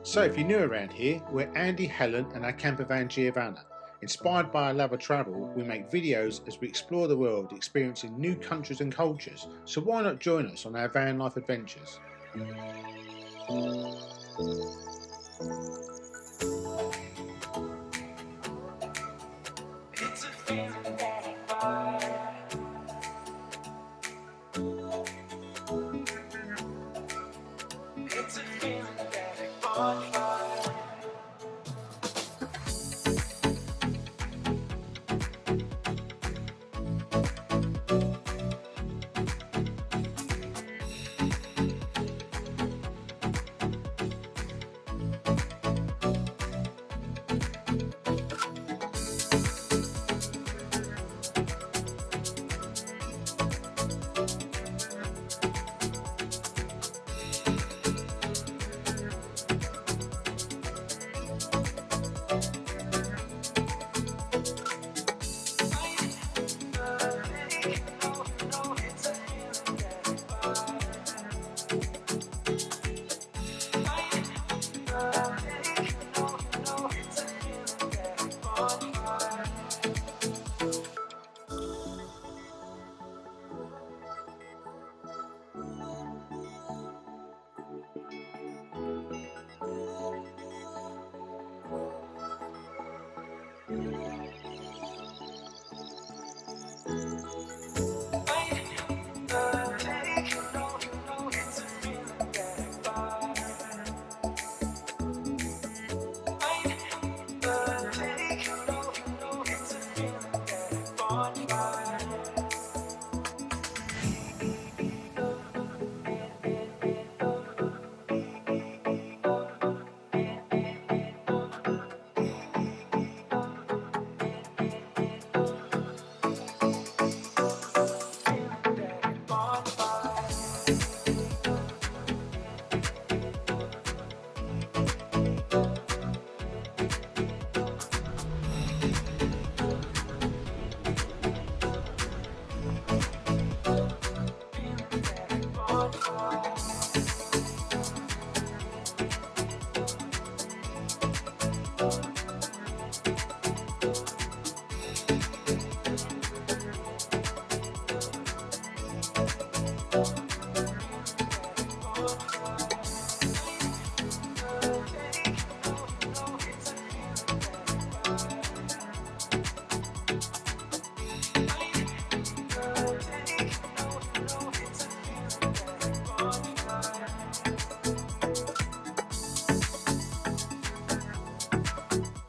So if you're new around here, we're Andy, Helen and our campervan Giovanna. Inspired by our love of travel, we make videos as we explore the world, experiencing new countries and cultures. So why not join us on our van life adventures?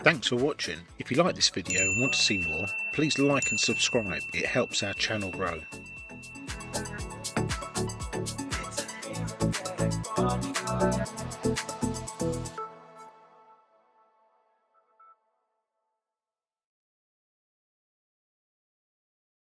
Thanks for watching. If you like this video and want to see more, please like and subscribe. It helps our channel grow.